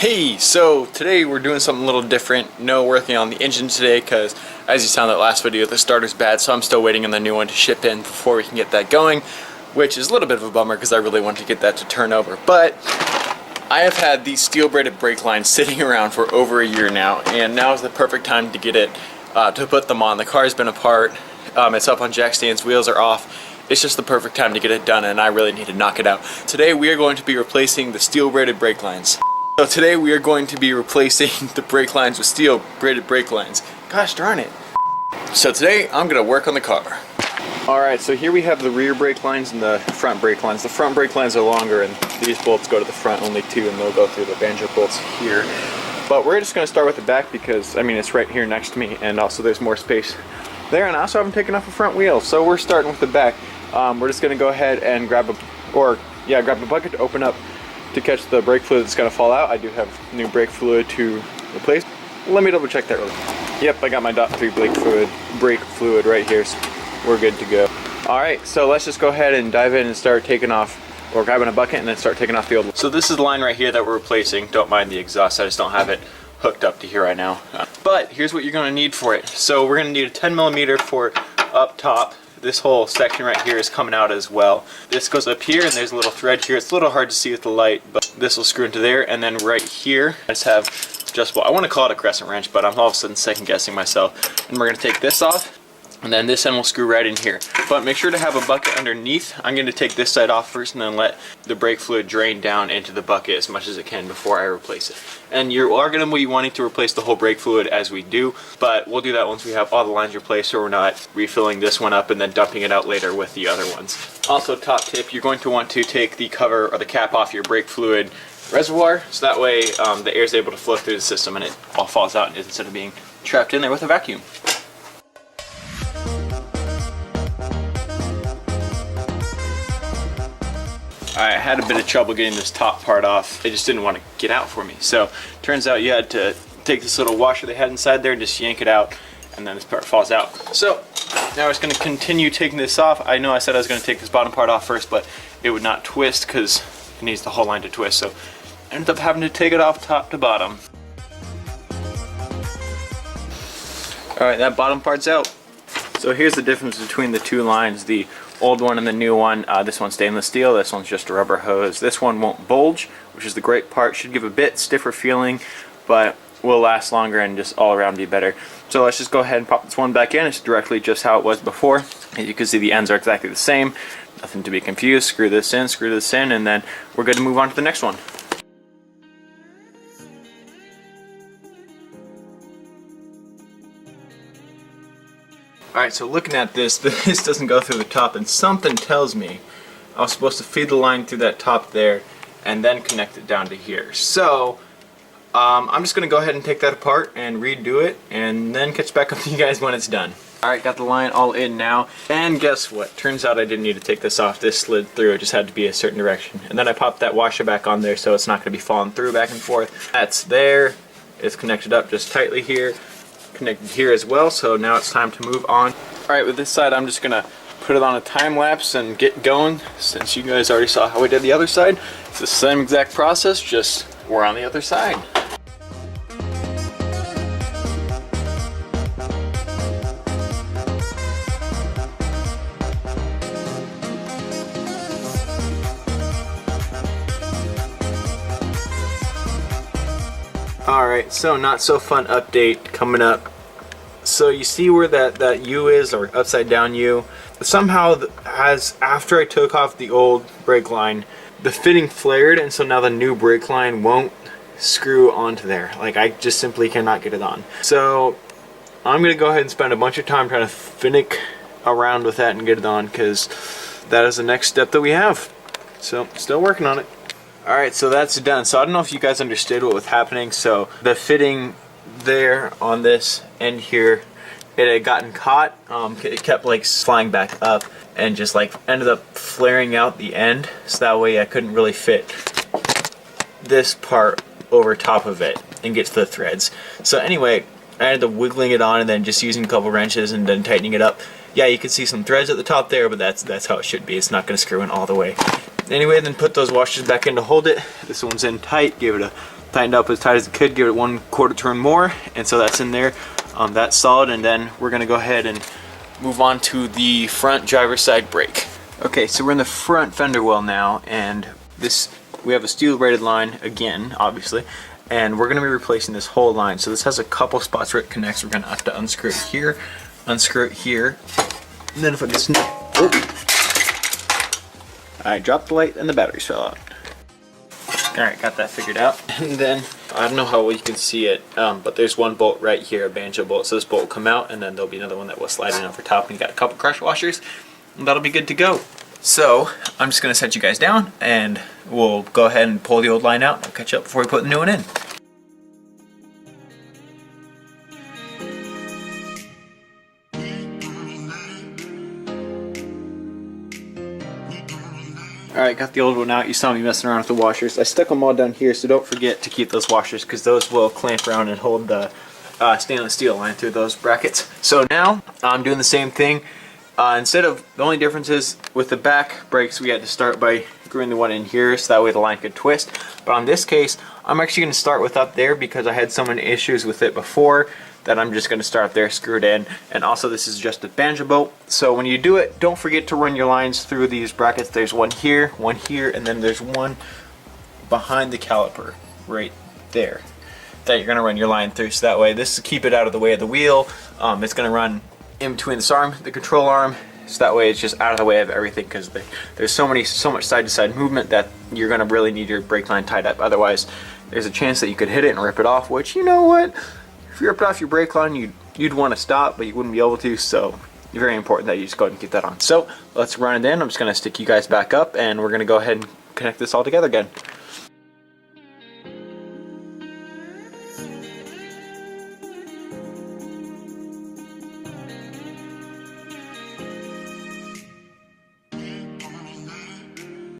Hey, so today we're doing something a little different. No working on the engine today because, as you saw in that last video, the starter's bad, so I'm still waiting on the new one to ship in before we can get that going, which is a little bit of a bummer because I really want to get that to turn over. But I have had these steel braided brake lines sitting around for over a year now, and now is the perfect time to get it, to put them on. The car's been apart, it's up on jack stands, wheels are off. It's just the perfect time to get it done, and I really need to knock it out. Today we are going to be replacing the steel braided brake lines. So today we are going to be replacing the brake lines with steel braided brake lines. Gosh darn it. So today I'm going to work on the car. Alright, so here we have the rear brake lines and the front brake lines. The front brake lines are longer and these bolts go to the front, only two, and they'll go through the banjo bolts here. But we're just going to start with the back because, I mean, it's right here next to me, and also there's more space there, and I also haven't taken off a front wheel. So we're starting with the back. We're just going to go ahead and grab a bucket to open up to catch the brake fluid that's going to fall out. I do have new brake fluid to replace. Let me double check that really quick. Yep, I got my .3 brake fluid right here, so we're good to go. Alright, so let's just go ahead and dive in and start taking off, or grabbing a bucket and then start taking off the old one. So this is the line right here that we're replacing. Don't mind the exhaust, I just don't have it hooked up to here right now. But here's what you're going to need for it. So we're going to need a 10mm for up top. This whole section right here is coming out as well. This goes up here and there's a little thread here. It's a little hard to see with the light, but this will screw into there, and then right here I just have adjustable, I want to call it a crescent wrench, but I'm all of a sudden second guessing myself. And we're going to take this off, and then this end will screw right in here. But make sure to have a bucket underneath. I'm going to take this side off first and then let the brake fluid drain down into the bucket as much as it can before I replace it. And you are going to be wanting to replace the whole brake fluid as we do, but we'll do that once we have all the lines replaced, so we're not refilling this one up and then dumping it out later with the other ones. Also, top tip, you're going to want to take the cover or the cap off your brake fluid reservoir, so that way the air is able to flow through the system and it all falls out instead of being trapped in there with a vacuum. I had a bit of trouble getting this top part off. It just didn't want to get out for me. So turns out you had to take this little washer they had inside there and just yank it out, and then this part falls out. So now we're just going to continue taking this off. I know I said I was going to take this bottom part off first, but it would not twist because it needs the whole line to twist. So I ended up having to take it off top to bottom. Alright, that bottom part's out. So here's the difference between the two lines, the old one and the new one. This one's stainless steel, this one's just a rubber hose. This one won't bulge, which is the great part. Should give a bit stiffer feeling, but will last longer and just all around be better. So let's just go ahead and pop this one back in. It's directly just how it was before. As you can see, the ends are exactly the same. Nothing to be confused. Screw this in, and then we're good to move on to the next one. Alright, so looking at this, this doesn't go through the top, and something tells me I was supposed to feed the line through that top there and then connect it down to here. So I'm just going to go ahead and take that apart and redo it, and then catch back up to you guys when it's done. Alright, got the line all in now, and guess what? Turns out I didn't need to take this off. This slid through, it just had to be a certain direction. And then I popped that washer back on there so it's not going to be falling through back and forth. That's there. It's connected up just tightly here. Connected here as well, so now it's time to move on. Alright, with this side I'm just gonna put it on a time lapse and get going, since you guys already saw how we did the other side. It's the same exact process, just we're on the other side. Alright, so not so fun update coming up. So you see where that U is, or upside down U? Somehow, after I took off the old brake line, the fitting flared, and so now the new brake line won't screw onto there. Like, I just simply cannot get it on. So I'm going to go ahead and spend a bunch of time trying to finick around with that and get it on, because that is the next step that we have. So, still working on it. Alright, so that's done. So I don't know if you guys understood what was happening. So the fitting there on this end here, it had gotten caught. It kept like flying back up and just like ended up flaring out the end. So that way I couldn't really fit this part over top of it and get to the threads. So anyway, I ended up wiggling it on and then just using a couple wrenches and then tightening it up. Yeah, you can see some threads at the top there, but that's how it should be. It's not going to screw in all the way. Anyway, then put those washers back in to hold it. This one's in tight. Give it a tightened up as tight as it could, give it 1/4 turn more, and so that's in there. That's solid, and then we're gonna go ahead and move on to the front driver's side brake. Okay, so we're in the front fender well now, and we have a steel braided line again, obviously, and we're gonna be replacing this whole line. So this has a couple spots where it connects. We're gonna have to unscrew it here, unscrew it here, and then if I just, oh, I dropped the light and the batteries fell out. Alright, got that figured out. And then, I don't know how well you can see it, but there's one bolt right here, a banjo bolt. So this bolt will come out, and then there'll be another one that will slide in over top, and you got a couple crush washers, and that'll be good to go. So, I'm just going to set you guys down, and we'll go ahead and pull the old line out, and I'll catch you up before we put the new one in. Alright, got the old one out. You saw me messing around with the washers. I stuck them all down here, so don't forget to keep those washers because those will clamp around and hold the stainless steel line through those brackets. So now I'm doing the same thing. Instead of, the only difference is with the back brakes we had to start by screwing the one in here so that way the line could twist. But on this case, I'm actually going to start with up there because I had so many issues with it before that I'm just going to start up there, screw it in. And also this is just a banjo bolt. So when you do it, don't forget to run your lines through these brackets. There's one here, and then there's one behind the caliper right there that you're going to run your line through. So that way, this is keep it out of the way of the wheel. It's going to run in between this arm, the control arm. So that way it's just out of the way of everything because there's so much side to side movement that you're going to really need your brake line tied up. Otherwise, there's a chance that you could hit it and rip it off, which, you know what? If you ripped off your brake line, you'd want to stop, but you wouldn't be able to, so it's very important that you just go ahead and keep that on. So let's run it in. I'm just going to stick you guys back up, and we're going to go ahead and connect this all together again.